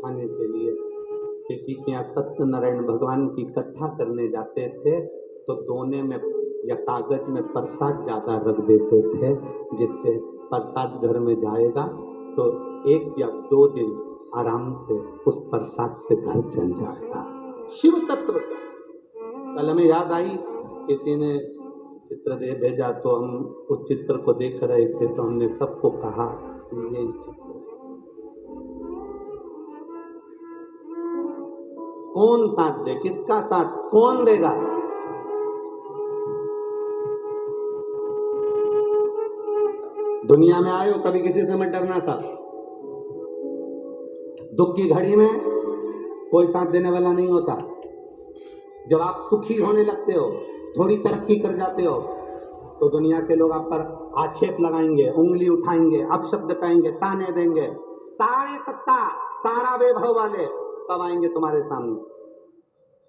खाने के लिए किसी के यहाँ सत्यनारायण भगवान की कथा करने जाते थे तो दोने में या कागज में प्रसाद ज़्यादा रख देते थे, जिससे प्रसाद घर में जाएगा तो 1 या 2 दिन आराम से उस प्रसाद से घर चल जाएगा। शिव तत्व का कल हमें याद आई, किसी ने चित्र दे भेजा तो हम उस चित्र को देख रहे थे तो हमने सबको कहा ये चित्र कौन साथ दे, किसका साथ कौन देगा? दुनिया में आए हो कभी किसी से मत डरना साहब। दुख की घड़ी में कोई साथ देने वाला नहीं होता। जब आप सुखी होने लगते हो, थोड़ी तरक्की कर जाते हो तो दुनिया के लोग आप पर आक्षेप लगाएंगे, उंगली उठाएंगे, अपशब्द कहेंगे, ताने देंगे। सारे सत्ता, सारा वैभव वाले सब आएंगे तुम्हारे सामने।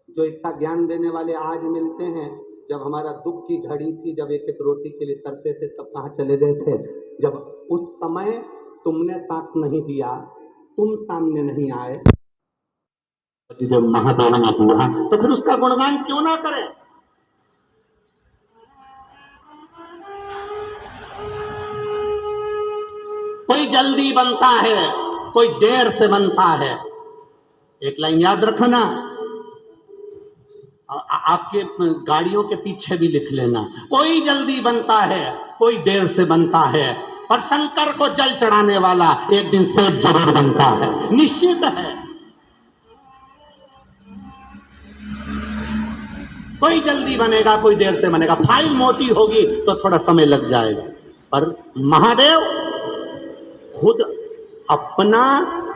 जो इतना ज्ञान देने वाले आज मिलते हैं, जब हमारा दुख की घड़ी थी, जब एक एक रोटी के लिए तरसे थे, तब कहाँ चले गए थे? जब उस समय तुमने साथ नहीं दिया, तुम सामने नहीं आए, जब महादेव ने हुआ तो फिर उसका गुणगान क्यों ना करें? कोई जल्दी बनता है, कोई देर से बनता है। एक लाइन याद रखो ना, आपके गाड़ियों के पीछे भी लिख लेना, कोई जल्दी बनता है, कोई देर से बनता है, और शंकर को जल चढ़ाने वाला एक दिन से जरूर बनता है, निश्चित है। कोई जल्दी बनेगा, कोई देर से बनेगा। फाइल मोटी होगी तो थोड़ा समय लग जाएगा, पर महादेव खुद अपना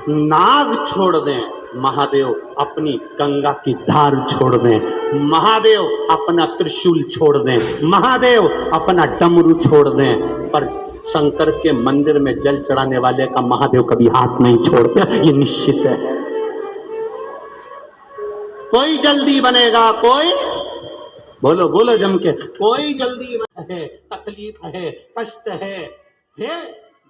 नाग छोड़ दें, महादेव अपनी गंगा की धार छोड़ दें, महादेव अपना त्रिशूल छोड़ दें, महादेव अपना डमरू छोड़ दें, पर शंकर के मंदिर में जल चढ़ाने वाले का महादेव कभी हाथ नहीं छोड़ते, ये निश्चित है। कोई जल्दी बनेगा, कोई बोलो बोलो जम के, कोई जल्दी है, तकलीफ है, कष्ट है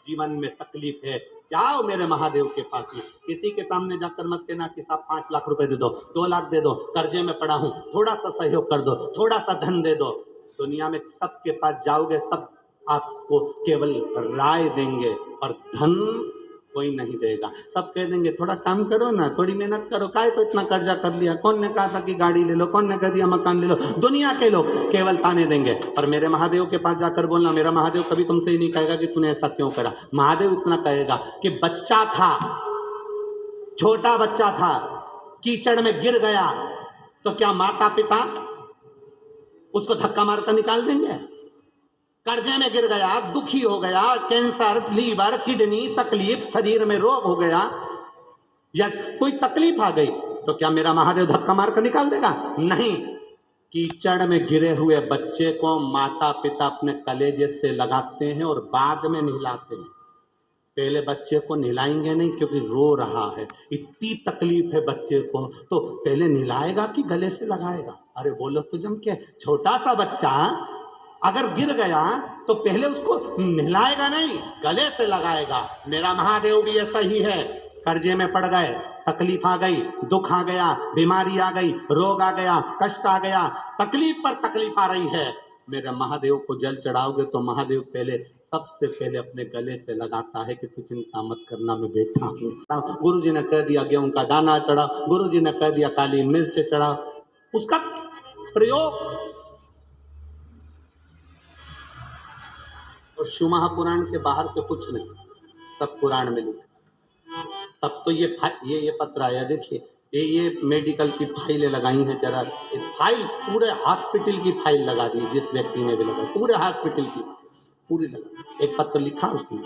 जीवन में तकलीफ है, जाओ मेरे महादेव के पास में। किसी के सामने जाकर मत कहना कि साहब 5 लाख रुपए दे दो, 2 लाख दे दो, कर्जे में पड़ा हूं, थोड़ा सा सहयोग कर दो, थोड़ा सा धन दे दो। दुनिया में सबके पास जाओगे, सब आपको केवल राय देंगे और धन कोई नहीं देगा। सब कह देंगे थोड़ा काम करो ना, थोड़ी मेहनत करो, काहे तो इतना कर्जा कर लिया, कौन ने कहा था कि गाड़ी ले लो, कौन ने कह दिया मकान ले लो। दुनिया के लोग केवल ताने देंगे, और मेरे महादेव के पास जाकर बोलना, मेरा महादेव कभी तुमसे ही नहीं कहेगा कि तूने ऐसा क्यों करा। महादेव इतना कहेगा कि बच्चा था, छोटा बच्चा था, कीचड़ में गिर गया तो क्या माता पिता उसको धक्का मारकर निकाल देंगे? कर्जे में गिर गया, दुखी हो गया, कैंसर, लीवर, किडनी, तकलीफ, शरीर में रोग हो गया या कोई तकलीफ आ गई तो क्या मेरा महादेव धक्का मार कर निकाल देगा? नहीं। कीचड़ में गिरे हुए बच्चे को माता पिता अपने कलेजे से लगाते हैं और बाद में नहलाते हैं। पहले बच्चे को नहलाएंगे नहीं, क्योंकि रो रहा है, इतनी तकलीफ है बच्चे को, तो पहले नहलाएगा कि गले से लगाएगा? अरे बोलो तो जम के, छोटा सा बच्चा अगर गिर गया तो पहले उसको नहलाएगा नहीं, गले से लगाएगा। मेरा महादेव भी ऐसा ही है। कर्जे में पड़ गए, तकलीफ आ गई, दुख आ गया, बीमारी आ गई, रोग आ गया, कष्ट आ गया, तकलीफ पर तकलीफ आ रही है, मेरे महादेव को जल चढ़ाओगे तो महादेव पहले सबसे पहले अपने गले से लगाता है कि तू चिंता मत करना, मैं बैठा हूँ। गुरु जी ने कह दिया गेहूं का दाना चढ़ाओ, गुरु जी ने कह दिया काली मिर्च चढ़ाओ, उसका प्रयोग। और शिव महापुराण के बाहर से कुछ नहीं, सब पुराण में लिखा। तब तो ये पत्र आया, देखिए ये मेडिकल की फाइलें लगाई हैं, जरा फाइल पूरे हॉस्पिटल की फाइल लगा दी, जिस व्यक्ति ने भी लगा, पूरे हॉस्पिटल की पूरी लगा। एक पत्र लिखा उसने,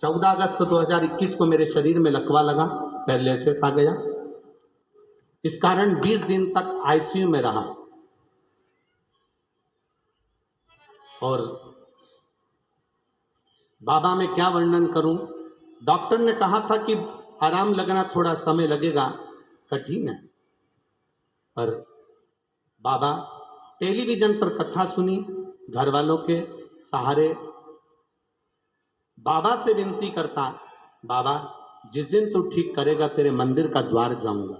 14 अगस्त 2021 को मेरे शरीर में लकवा लगा, पैरालिसिस आ गया, इस कारण 20 दिन तक आईसीयू में रहा, और बाबा मैं क्या वर्णन करूं। डॉक्टर ने कहा था कि आराम लगना थोड़ा समय लगेगा, कठिन है, पर बाबा टेलीविजन पर कथा सुनी, घर वालों के सहारे बाबा से विनती करता, बाबा जिस दिन तू ठीक करेगा तेरे मंदिर का द्वार जाऊंगा।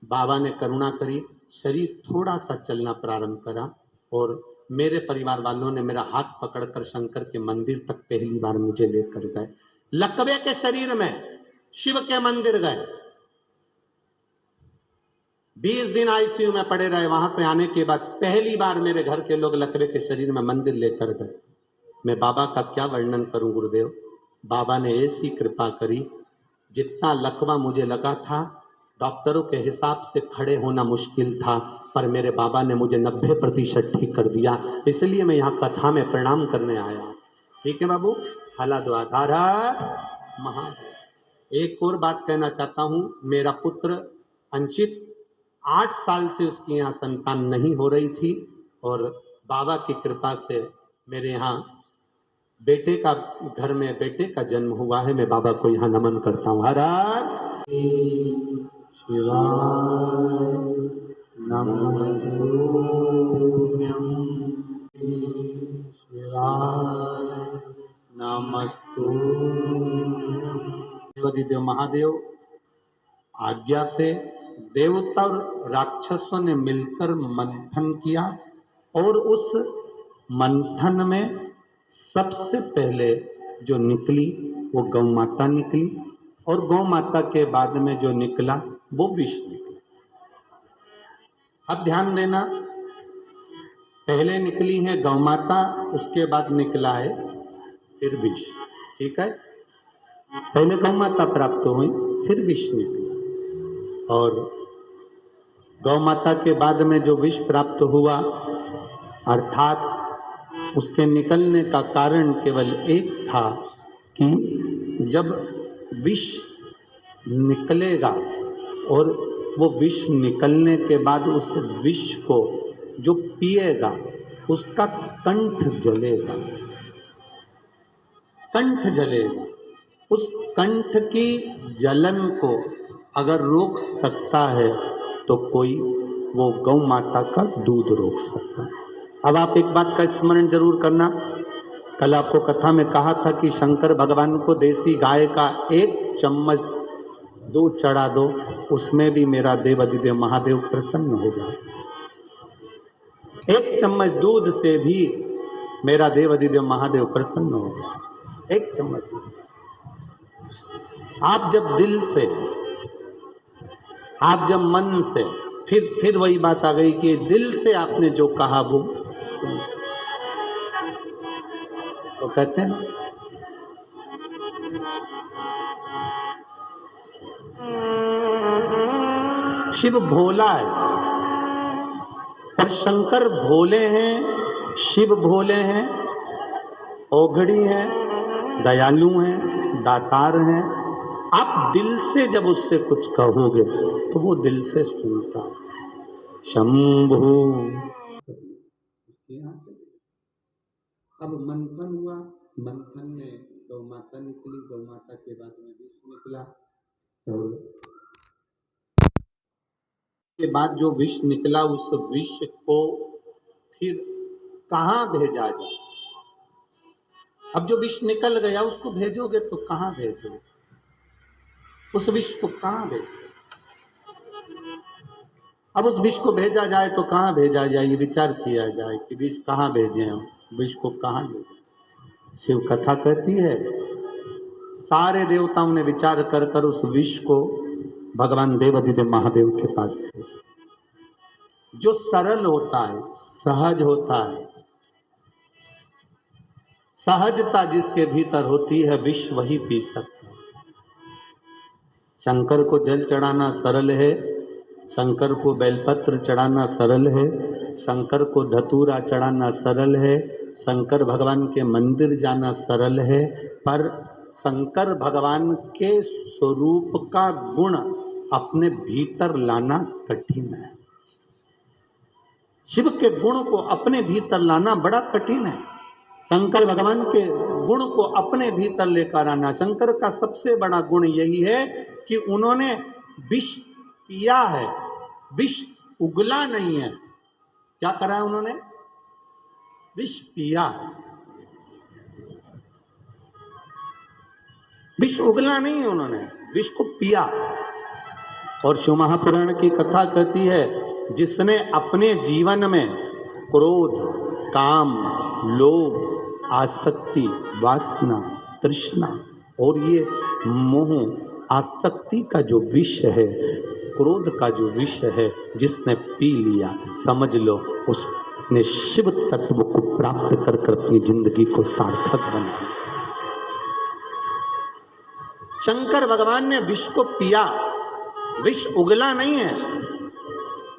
बाबा ने करुणा करी, शरीर थोड़ा सा चलना प्रारंभ करा और मेरे परिवार वालों ने मेरा हाथ पकड़कर शंकर के मंदिर तक पहली बार मुझे लेकर गए। लकवे के शरीर में शिव के मंदिर गए। 20 दिन आईसीयू में पड़े रहे। वहां से आने के बाद पहली बार मेरे घर के लोग लकवे के शरीर में मंदिर लेकर गए। मैं बाबा का क्या वर्णन करूं गुरुदेव। बाबा ने ऐसी कृपा करी, जितना लकवा मुझे लगा था डॉक्टरों के हिसाब से खड़े होना मुश्किल था, पर मेरे बाबा ने मुझे 90% ठीक कर दिया। इसलिए मैं यहाँ कथा में प्रणाम करने आया। ठीक है बाबू, हला द्वाधारा महा। एक और बात कहना चाहता हूं, मेरा पुत्र अंशित 8 साल से उसकी यहाँ संतान नहीं हो रही थी और बाबा की कृपा से मेरे यहाँ बेटे का, घर में बेटे का जन्म हुआ है। मैं बाबा को यहाँ नमन करता हूँ। हर शिवाय नमस्तुभ्यं शिवाय नमस्तुभ्यं। देवाधिदेव महादेव आज्ञा से देवता और राक्षसों ने मिलकर मंथन किया और उस मंथन में सबसे पहले जो निकली वो गौ माता निकली और गौ माता के बाद में जो निकला वो विष निकला। अब ध्यान देना, पहले निकली है गौ माता, उसके बाद निकला है फिर विष। ठीक है, पहले गौ माता प्राप्त हुई, फिर विष निकला और गौ माता के बाद में जो विष प्राप्त हुआ, अर्थात उसके निकलने का कारण केवल एक था कि जब विष निकलेगा और वो विष निकलने के बाद उस विष को जो पिएगा उसका कंठ जलेगा, कंठ जलेगा। उस कंठ की जलन को अगर रोक सकता है तो कोई वो गौ माता का दूध रोक सकता है। अब आप एक बात का स्मरण जरूर करना, कल आपको कथा में कहा था कि शंकर भगवान को देसी गाय का 1 चम्मच दूध चढ़ा दो, उसमें भी मेरा देवाधिदेव महादेव प्रसन्न हो जाए। 1 चम्मच दूध से भी मेरा देवाधिदेव महादेव प्रसन्न हो जाए। 1 चम्मच। आप जब दिल से, आप जब मन से, फिर वही बात आ गई कि दिल से आपने जो कहा वो तो कहते हैं शिव भोला है पर शंकर भोले हैं, शिव भोले हैं, ओघड़ी हैं, दयालु हैं, दातार हैं। आप दिल से जब उससे कुछ कहोगे तो वो दिल से सुनता। शंभु। अब मंथन हुआ, मंथन में गौ माता निकली, गौ माता के बाद में विष निकला और के बाद जो विष निकला उस विष को फिर कहाँ भेजा जाए। अब जो विष निकल गया उसको भेजोगे तो कहाँ भेजोगे, उस विष को कहाँ भेजोगे। अब उस विष को भेजा जाए तो कहाँ भेजा जाए, ये विचार किया जाए कि विष कहाँ भेजे हम, विष को कहाँ भेजें। शिव कथा कहती है सारे देवताओं ने विचार कर कर उस विष को भगवान देवाधिदेव महादेव के पास भेजा। जो सरल होता है, सहज होता है, सहजता जिसके भीतर होती है विष वही पी सकता है। शंकर को जल चढ़ाना सरल है, शंकर को बेलपत्र चढ़ाना सरल है, शंकर को धतूरा चढ़ाना सरल है, शंकर भगवान के मंदिर जाना सरल है, पर शंकर भगवान के स्वरूप का गुण अपने भीतर लाना कठिन है। शिव के गुण को अपने भीतर लाना बड़ा कठिन है। शंकर भगवान के गुण को अपने भीतर लेकर आना, शंकर का सबसे बड़ा गुण यही है कि उन्होंने विष पिया है, विष उगला नहीं है। क्या करा है उन्होंने? विष पिया, विष उगला नहीं है उन्होंने। विष को पिया। और शिव महापुराण की कथा कहती है, जिसने अपने जीवन में क्रोध, काम, लोभ, आसक्ति, वासना, तृष्णा और ये मोह, आसक्ति का जो विष है, क्रोध का जो विष है, जिसने पी लिया, समझ लो उसने शिव तत्व को प्राप्त कर अपनी जिंदगी को सार्थक बना। शंकर भगवान ने विष को पिया, विष उगला नहीं है।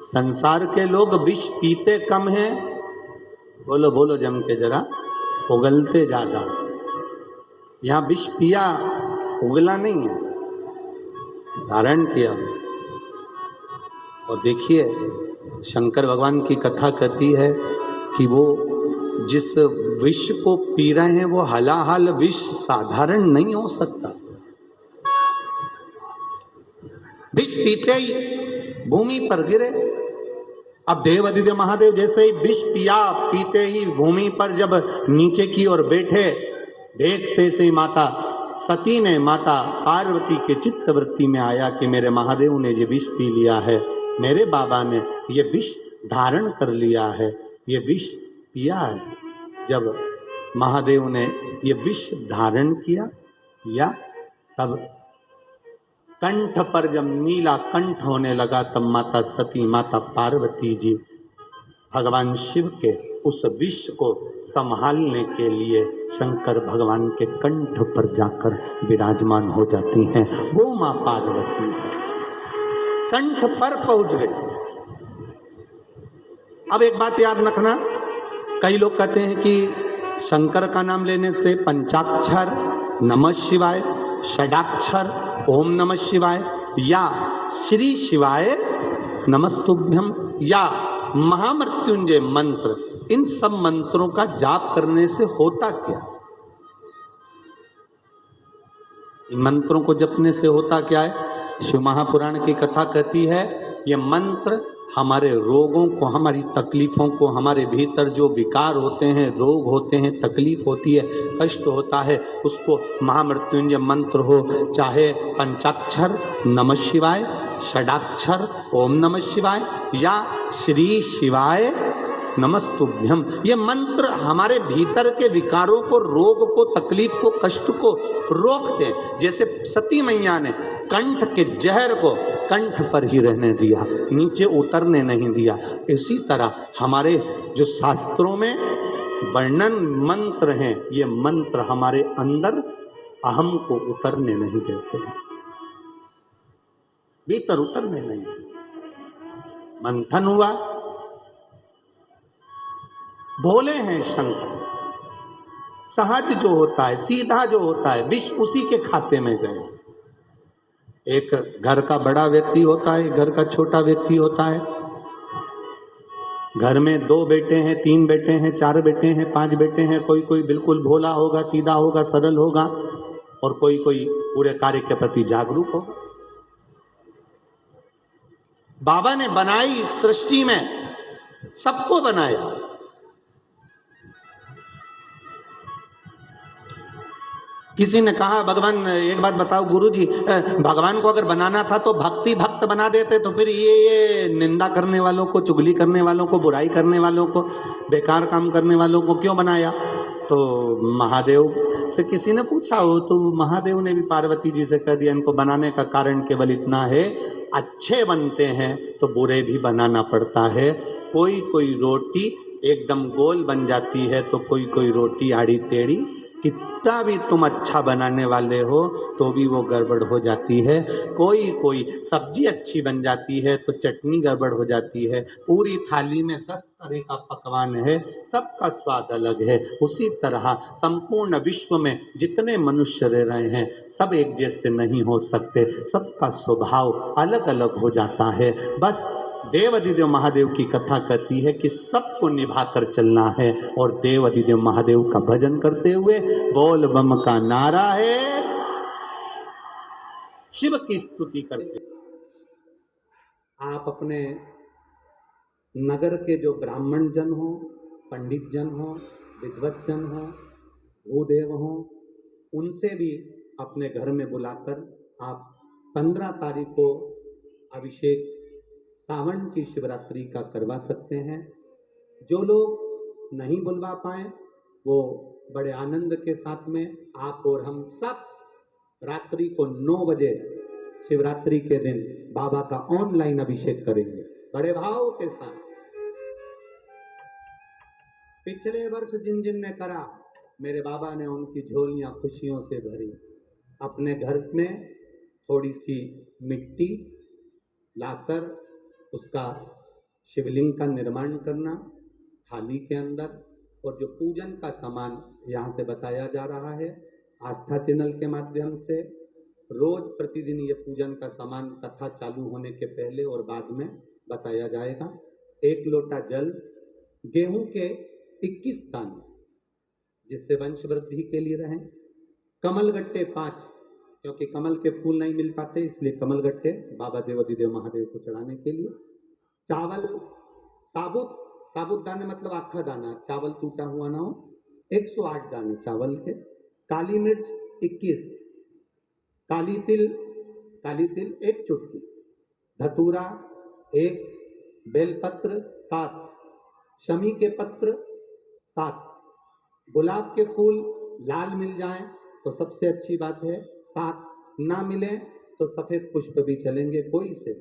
संसार के लोग विष पीते कम हैं, बोलो बोलो जम के जरा, उगलते ज्यादा। यहां विष पिया, उगला नहीं है, धारण किया। और देखिए शंकर भगवान की कथा कहती है कि वो जिस विष को पी रहे हैं वो हलाहल विष साधारण नहीं हो सकता। विष पीते ही भूमि पर गिरे। अब देवादिदेव महादेव जैसे ही विष पिया, पीते ही भूमि पर जब नीचे की ओर बैठे, देखते से माता सती ने, माता पार्वती के चित्तवृत्ति में आया कि मेरे महादेव ने ये विष पी लिया है, मेरे बाबा ने ये विष धारण कर लिया है, ये विष पिया है। जब महादेव ने ये विष धारण किया तब कंठ पर जब नीला कंठ होने लगा, तब माता सती, माता पार्वती जी भगवान शिव के उस विष को संभालने के लिए शंकर भगवान के कंठ पर जाकर विराजमान हो जाती हैं। वो मां पार्वती कंठ पर पहुंच गई। अब एक बात याद रखना, कई लोग कहते हैं कि शंकर का नाम लेने से पंचाक्षर नमः शिवाय, षडाक्षर ओम नमः शिवाय, या श्री शिवाय नमस्तुभ्यम, या महामृत्युंजय मंत्र, इन सब मंत्रों का जाप करने से होता क्या? इन मंत्रों को जपने से होता क्या है? शिव महापुराण की कथा कहती है, ये मंत्र हमारे रोगों को, हमारी तकलीफों को, हमारे भीतर जो विकार होते हैं, रोग होते हैं, तकलीफ होती है, कष्ट होता है, उसको महामृत्युंजय मंत्र हो, चाहे पंचाक्षर नमः शिवाय, षडाक्षर ओम नमः शिवाय, या श्री शिवाय नमस्तुभ्यम, ये मंत्र हमारे भीतर के विकारों को, रोग को, तकलीफ को, कष्ट को रोकते हैं। जैसे सती मैया ने कंठ के जहर को कंठ पर ही रहने दिया, नीचे उतरने नहीं दिया, इसी तरह हमारे जो शास्त्रों में वर्णन मंत्र हैं, ये मंत्र हमारे अंदर अहम को उतरने नहीं देते हैं, भीतर उतरने नहीं। मंथन हुआ, भोले हैं शंकर, सहज जो होता है, सीधा जो होता है, विष उसी के खाते में गए। एक घर का बड़ा व्यक्ति होता है, घर का छोटा व्यक्ति होता है, घर में 2 बेटे हैं, 3 बेटे हैं, 4 बेटे हैं, 5 बेटे हैं, कोई कोई बिल्कुल भोला होगा, सीधा होगा, सरल होगा, और कोई कोई पूरे कार्य के प्रति जागरूक होगा। बाबा ने बनाई इस सृष्टि में, सबको बनाया। किसी ने कहा, भगवान एक बात बताओ गुरुजी, भगवान को अगर बनाना था तो भक्ति भक्त बना देते, तो फिर ये निंदा करने वालों को, चुगली करने वालों को, बुराई करने वालों को, बेकार काम करने वालों को क्यों बनाया? तो महादेव से किसी ने पूछा हो, तो महादेव ने भी पार्वती जी से कह दिया, इनको बनाने का कारण केवल इतना है, अच्छे बनते हैं तो बुरे भी बनाना पड़ता है। कोई कोई रोटी एकदम गोल बन जाती है, तो कोई कोई रोटी आड़ी टेढ़ी, कितना भी तुम अच्छा बनाने वाले हो तो भी वो गड़बड़ हो जाती है। कोई कोई सब्जी अच्छी बन जाती है तो चटनी गड़बड़ हो जाती है। पूरी थाली में 10 तरह का पकवान है, सबका स्वाद अलग है। उसी तरह संपूर्ण विश्व में जितने मनुष्य रह रहे हैं, सब एक जैसे नहीं हो सकते, सबका स्वभाव अलग अलग हो जाता है। बस देवादिदेव महादेव की कथा कहती है कि सबको निभा कर चलना है, और देवादिदेव महादेव का भजन करते हुए बोल बम का नारा है, शिव की स्तुति करते। आप अपने नगर के जो ब्राह्मण जन हो, पंडित जन हो, विद्वत जन हो, भूदेव हो, उनसे भी अपने घर में बुलाकर आप 15 तारीख को अभिषेक सावन की शिवरात्रि का करवा सकते हैं। जो लोग नहीं बुलवा पाए वो बड़े आनंद के साथ में आप और हम सब रात्रि को 9 बजे शिवरात्रि के दिन बाबा का ऑनलाइन अभिषेक करेंगे बड़े भाव के साथ। पिछले वर्ष जिन जिन ने करा मेरे बाबा ने उनकी झोलियां खुशियों से भरी। अपने घर में थोड़ी सी मिट्टी लाकर उसका शिवलिंग का निर्माण करना थाली के अंदर, और जो पूजन का सामान यहाँ से बताया जा रहा है आस्था चैनल के माध्यम से, रोज प्रतिदिन ये पूजन का सामान कथा चालू होने के पहले और बाद में बताया जाएगा। 1 लोटा जल, गेहूं के 21 दाने जिससे वंश वृद्धि के लिए रहें, कमल गट्टे 5 क्योंकि कमल के फूल नहीं मिल पाते इसलिए कमल गट्टे बाबा देवाधिदेव महादेव को चढ़ाने के लिए, चावल साबुत दाने मतलब आखा दाना, चावल टूटा हुआ ना हो, 108 दाने चावल के, काली मिर्च 21, काली तिल 1 चुटकी, धतूरा 1, बेलपत्र 7, शमी के पत्र 7, गुलाब के फूल लाल मिल जाएं तो सबसे अच्छी बात है 7, ना मिले तो सफेद पुष्प भी चलेंगे कोई से।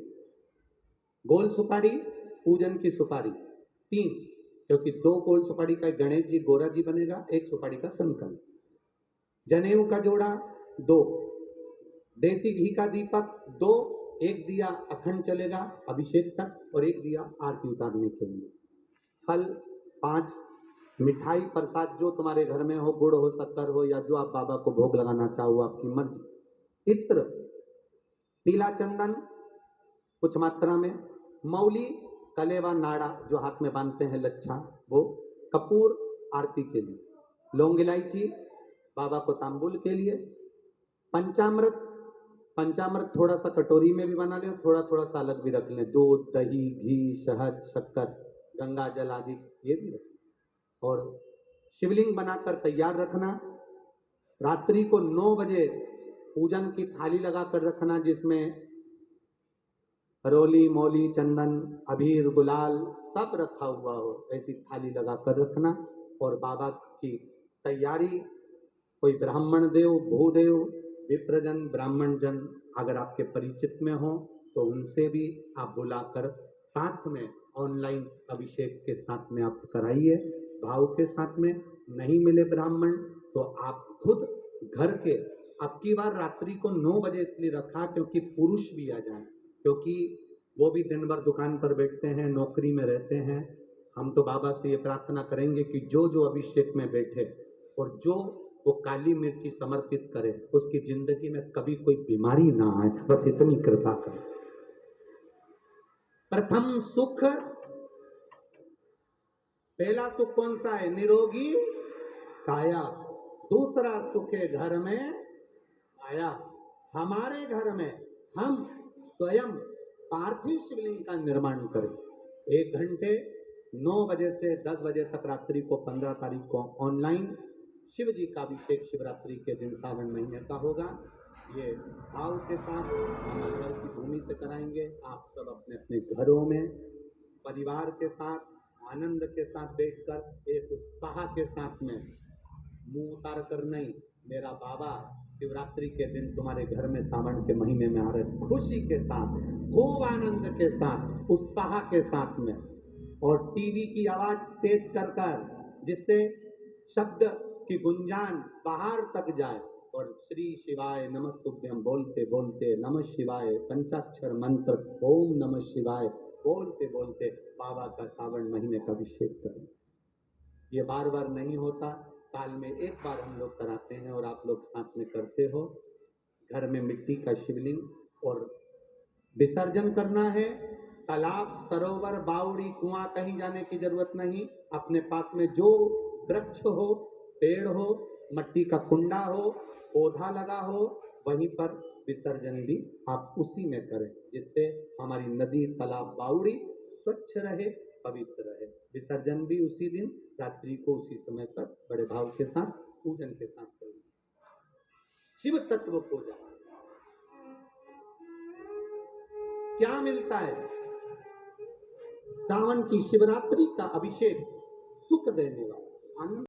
गोल सुपारी पूजन की सुपारी 3 क्योंकि 2 गोल सुपारी का गणेश जी गोरा जी बनेगा, 1 सुपारी का संकल्प, जनेऊ का जोड़ा 2, देसी घी का दीपक 2, 1 दिया अखंड चलेगा अभिषेक तक और 1 दिया आरती उतारने के लिए, फल 5, मिठाई प्रसाद जो तुम्हारे घर में हो, गुड़ हो शक्कर हो या जो आप बाबा को भोग लगाना चाहो आपकी मर्जी, इत्र, पीला चंदन कुछ मात्रा में, मौली कलेवा नाड़ा जो हाथ में बांधते हैं लच्छा वो, कपूर आरती के लिए, लौंग इलायची बाबा को तांबुल के लिए, पंचामृत थोड़ा सा कटोरी में भी बना लें, थोड़ा थोड़ा सा अलग भी रख लें, दूध दही घी शहद शक्कर गंगा जल आदि ये भी रखें, और शिवलिंग बनाकर तैयार रखना। रात्रि को 9 बजे पूजन की थाली लगाकर रखना जिसमें रोली मौली चंदन अबीर गुलाल सब रखा हुआ हो, ऐसी थाली लगाकर रखना। और बाबा की तैयारी कोई ब्राह्मण देव भूदेव विप्रजन ब्राह्मण जन अगर आपके परिचित में हो तो उनसे भी आप बुलाकर साथ में ऑनलाइन अभिषेक के साथ में आप कराइए भाव के साथ में। नहीं मिले ब्राह्मण तो आप खुद घर के, अब की बार रात्रि को 9 बजे इसलिए रखा क्योंकि पुरुष भी आ जाए, क्योंकि वो भी दिन भर दुकान पर बैठते हैं, नौकरी में रहते हैं। हम तो बाबा से ये प्रार्थना करेंगे कि जो जो अभिषेक में बैठे और जो वो काली मिर्ची समर्पित करे उसकी जिंदगी में कभी कोई बीमारी ना आए, बस इतनी कृपा करें। प्रथम सुख, पहला सुख कौन सा है? निरोगी काया। दूसरा सुख है घर में आया। हमारे घर में हम स्वयं पार्थिव शिवलिंग का निर्माण करें। 1 घंटे 9 बजे से 10 बजे तक रात्रि को 15 तारीख को ऑनलाइन शिव जी का अभिषेक शिवरात्रि के दिन सावन महीने का होगा। ये भाव के साथ हम अलवर की भूमि से कराएंगे। आप सब अपने अपने घरों में परिवार के साथ आनंद के साथ बैठकर एक उत्साह के साथ में मुंह उतार कर नहीं, मेरा बाबा शिवरात्रि के दिन तुम्हारे घर में सावन के महीने में आ रहे, खुशी के साथ खूब आनंद के साथ उत्साह के साथ में, और टीवी की आवाज तेज कर जिससे शब्द की गुंजान बाहर तक जाए, और श्री शिवाय नमस्तुभ्यम बोलते बोलते नमः शिवाय पंचाक्षर मंत्र ओम नमः शिवाय बोलते बोलते बाबा का सावन महीने का अभिषेक करें। ये बार बार नहीं होता, साल में 1 बार हम लोग कराते हैं और आप लोग साथ में करते हो। घर में मिट्टी का शिवलिंग और विसर्जन करना है। तालाब सरोवर बावड़ी कुआं कहीं जाने की जरूरत नहीं। अपने पास में जो वृक्ष हो, पेड़ हो, मट्टी का कुंडा हो, पौधा लगा हो, वहीं पर विसर्जन भी आप उसी में करें, जिससे हमारी नदी तालाब बावड़ी स्वच्छ रहे, पवित्र रहे। विसर्जन भी उसी दिन रात्रि को उसी समय पर बड़े भाव के साथ पूजन के साथ करें। शिव तत्व पूजा क्या मिलता है? सावन की शिवरात्रि का अभिषेक सुख देने वाला।